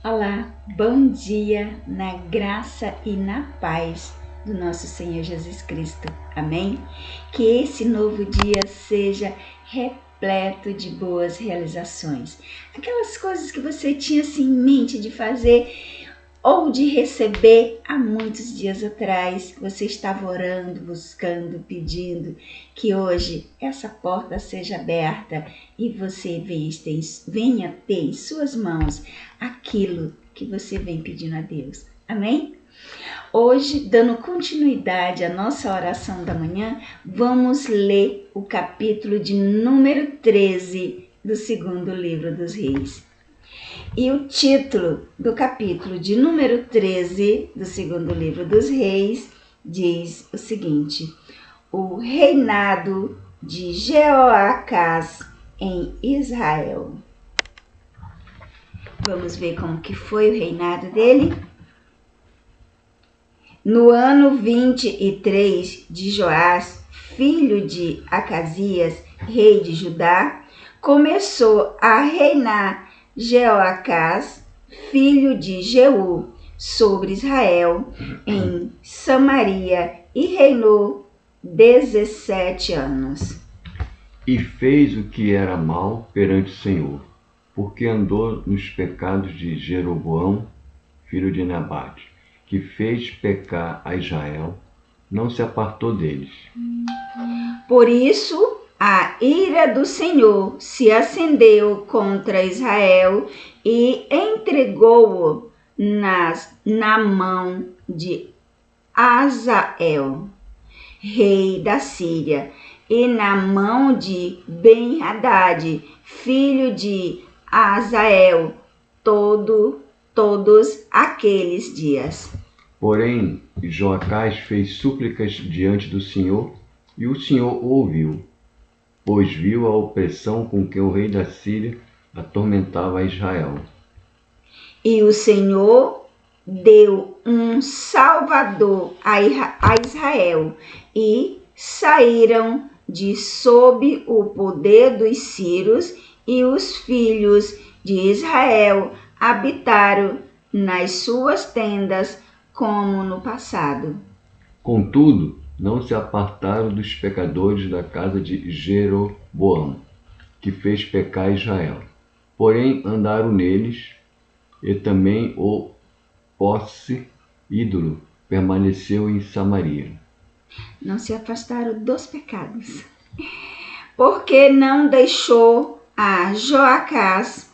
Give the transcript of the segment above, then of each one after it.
Olá, bom dia na graça e na paz do nosso Senhor Jesus Cristo. Amém? Que esse novo dia seja repleto de boas realizações. Aquelas coisas que você tinha assim, em mente de fazer ou de receber há muitos dias atrás, você estava orando, buscando, pedindo que hoje essa porta seja aberta e você venha ter em suas mãos aquilo que você vem pedindo a Deus. Amém? Hoje, dando continuidade à nossa oração da manhã, vamos ler o capítulo de número 13 do segundo livro dos Reis. E o título do capítulo de número 13 do segundo livro dos Reis diz o seguinte: o reinado de Jeoacás em Israel. Vamos ver como que foi o reinado dele? No ano 23 de Joás, filho de Acasias, rei de Judá, começou a reinar Jeoacás, filho de Jeú, sobre Israel, em Samaria, e reinou 17 anos. E fez o que era mal perante o Senhor, porque andou nos pecados de Jeroboão, filho de Nebate, que fez pecar a Israel, não se apartou deles. Por isso, a ira do Senhor se acendeu contra Israel e entregou-o na mão de Azael, rei da Síria, e na mão de Ben-Hadad, filho de Azael, todos aqueles dias. Porém, Joacás fez súplicas diante do Senhor, e o Senhor o ouviu, pois viu a opressão com que o rei da Síria atormentava Israel. E o Senhor deu um salvador a Israel, e saíram de sob o poder dos sírios, e os filhos de Israel habitaram nas suas tendas como no passado. Contudo, não se apartaram dos pecadores da casa de Jeroboão, que fez pecar Israel. Porém, andaram neles, e também o poste ídolo permaneceu em Samaria. Não se afastaram dos pecados, porque não deixou a Joacás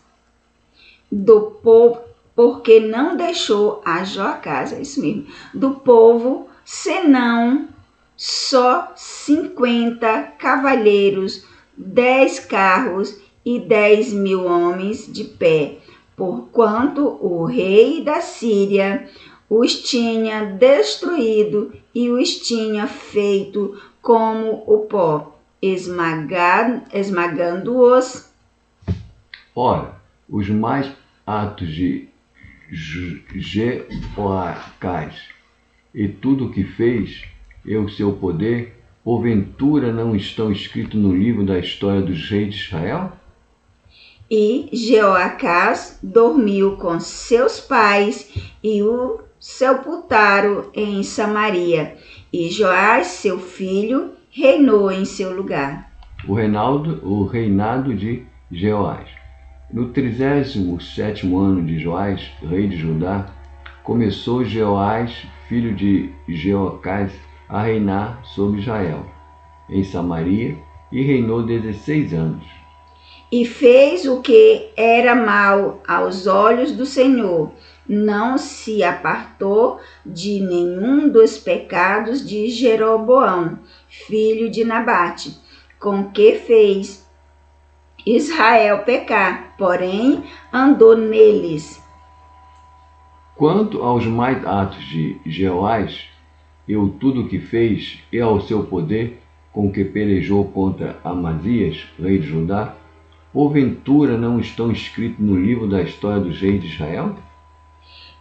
do povo, porque não deixou a Joacás, é isso mesmo, do povo, senão só 50 cavalheiros, 10 carros e 10.000 homens de pé, porquanto o rei da Síria os tinha destruído e os tinha feito como o pó, esmagando-os. Ora, os mais atos de Jeoacás e tudo o que fez, e o seu poder, porventura não estão escritos no livro da história dos reis de Israel? E Jeoacás dormiu com seus pais e o sepultaram em Samaria. E Joás, seu filho, reinou em seu lugar. O reinado de Jeoás. No 37º ano de Joás, rei de Judá, começou Jeoás, filho de Jeoacás, a reinar sobre Israel, em Samaria, e reinou 16 anos. E fez o que era mal aos olhos do Senhor, não se apartou de nenhum dos pecados de Jeroboão, filho de Nabate, com que fez Israel pecar, porém andou neles. Quanto aos mais atos de Jeoás, e tudo o que fez, e ao seu poder, com que pelejou contra Amazias, rei de Judá, porventura não estão escritos no livro da história dos reis de Israel?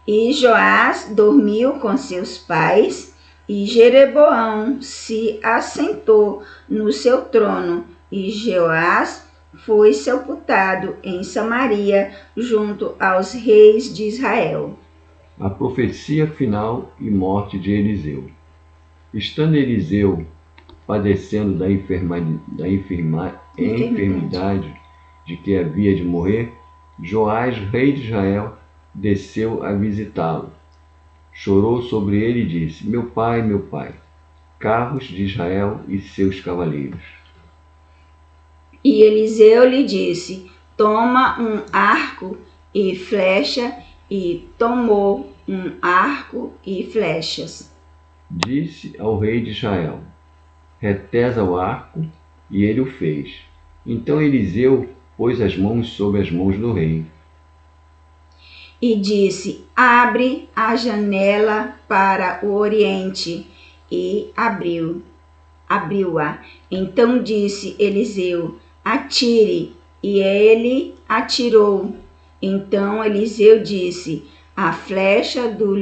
E Joás dormiu com seus pais, e Jeroboão se assentou no seu trono, e Joás foi sepultado em Samaria junto aos reis de Israel. A profecia final e morte de Eliseu. Estando Eliseu padecendo da enfermidade de que havia de morrer, Joás, rei de Israel, desceu a visitá-lo. Chorou sobre ele e disse: meu pai, carros de Israel e seus cavaleiros. E Eliseu lhe disse: toma um arco e flecha, e tomou um arco e flechas. Disse ao rei de Israel: retesa o arco, e ele o fez. Então Eliseu pôs as mãos sobre as mãos do rei. E disse: abre a janela para o oriente. E abriu-a. Então disse Eliseu: atire. E ele atirou. Então Eliseu disse: a flecha do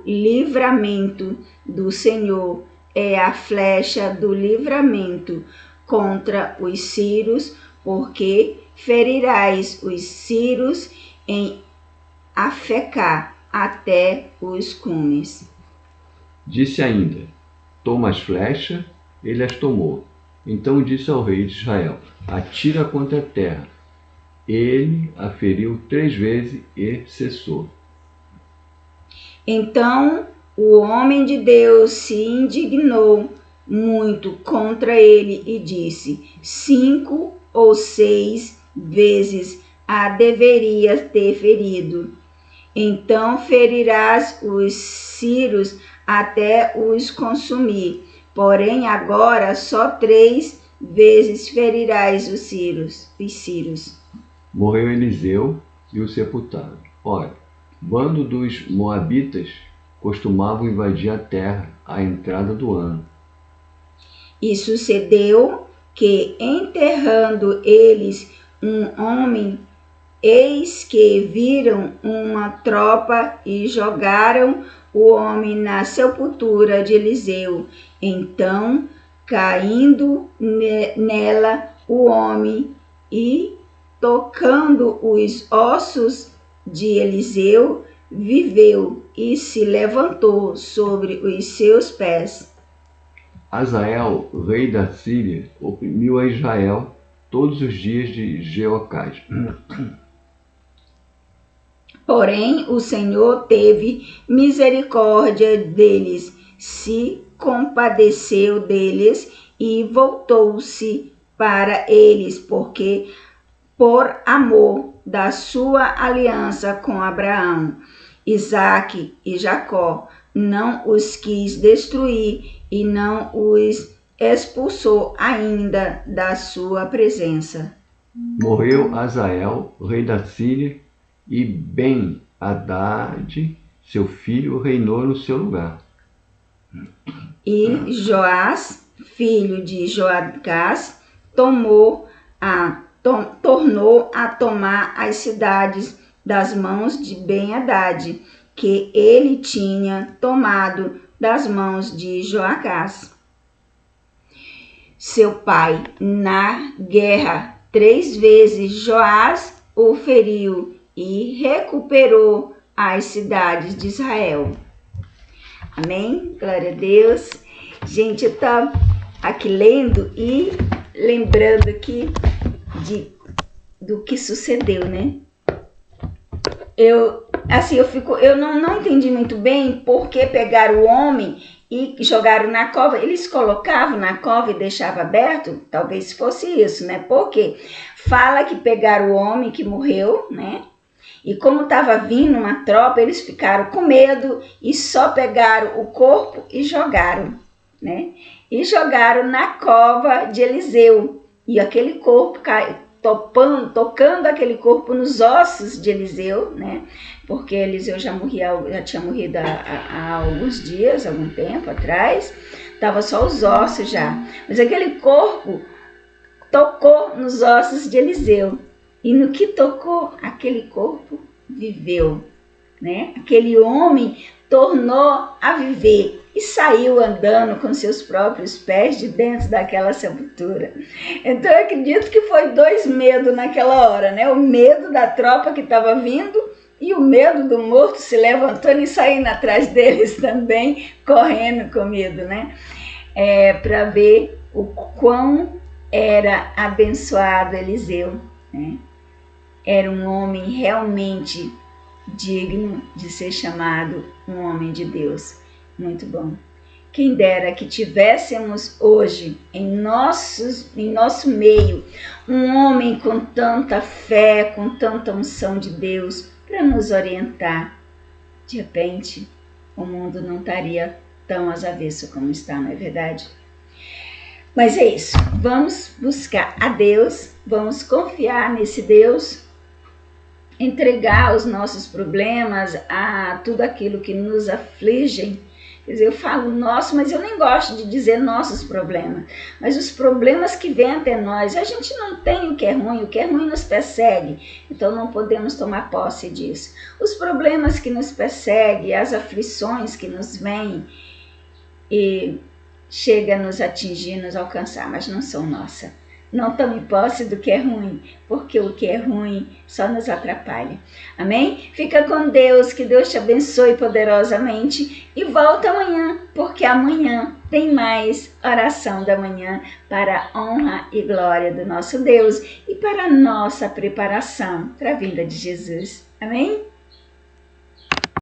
livramento do Senhor é a flecha do livramento contra os sírios, porque ferirás os sírios em Afecá até os cumes. Disse ainda: toma as flechas. Ele as tomou. Então disse ao rei de Israel: atira contra a terra. Ele a feriu 3 vezes e cessou. Então o homem de Deus se indignou muito contra ele e disse: 5 ou 6 vezes a deverias ter ferido. Então ferirás os sírios até os consumir. Porém agora só 3 vezes ferirás os sírios. Morreu Eliseu e o sepultaram. Ora, bando dos moabitas costumavam invadir a terra à entrada do ano. E sucedeu que, enterrando eles um homem, eis que viram uma tropa e jogaram o homem na sepultura de Eliseu. Então, caindo nela o homem e tocando os ossos de Eliseu, viveu e se levantou sobre os seus pés. Hazael, rei da Síria, oprimiu a Israel todos os dias de Jeoacás. Porém, o Senhor teve misericórdia deles, se compadeceu deles e voltou-se para eles, porque por amor da sua aliança com Abraão, Isaque e Jacó, não os quis destruir e não os expulsou ainda da sua presença. Morreu Hazael, rei da Síria, e Ben-Hadad, seu filho, reinou no seu lugar. E Joás, filho de Joacás, tornou a tomar as cidades das mãos de Ben-Hadad, que ele tinha tomado das mãos de Joacás, seu pai, na guerra. 3 vezes Joás o feriu e recuperou as cidades de Israel. Amém? Glória a Deus. Gente, eu tô aqui lendo e lembrando aqui do que sucedeu, né? Eu não entendi muito bem por que pegaram o homem e jogaram na cova. Eles colocavam na cova e deixavam aberto? Talvez fosse isso, né? Porque fala que pegaram o homem que morreu, né? E como estava vindo uma tropa, eles ficaram com medo e só pegaram o corpo e jogaram, né? E jogaram na cova de Eliseu. E aquele corpo caiu, tocando aquele corpo nos ossos de Eliseu, né? Porque Eliseu já tinha morrido há alguns dias, algum tempo atrás. Tava só os ossos já. Mas aquele corpo tocou nos ossos de Eliseu. E no que tocou, aquele corpo viveu, né? Aquele homem tornou a viver e saiu andando com seus próprios pés de dentro daquela sepultura. Então eu acredito que foi dois medos naquela hora, né? O medo da tropa que estava vindo e o medo do morto se levantando e saindo atrás deles também, correndo com medo, né? Para ver o quão era abençoado Eliseu, né? Era um homem realmente digno de ser chamado um homem de Deus. Muito bom. Quem dera que tivéssemos hoje em nosso meio um homem com tanta fé, com tanta unção de Deus para nos orientar. De repente, o mundo não estaria tão às avessas como está, não é verdade? Mas é isso. Vamos buscar a Deus, vamos confiar nesse Deus, entregar os nossos problemas, a tudo aquilo que nos aflige. Quer dizer, eu falo nosso, mas eu nem gosto de dizer nossos problemas. Mas os problemas que vêm até nós, a gente não tem o que é ruim nos persegue. Então não podemos tomar posse disso. Os problemas que nos perseguem, as aflições que nos vêm e chega a nos atingir, nos alcançar, mas não são nossas. Não tome posse do que é ruim, porque o que é ruim só nos atrapalha. Amém? Fica com Deus, que Deus te abençoe poderosamente e volta amanhã, porque amanhã tem mais oração da manhã para a honra e glória do nosso Deus e para a nossa preparação para a vinda de Jesus. Amém?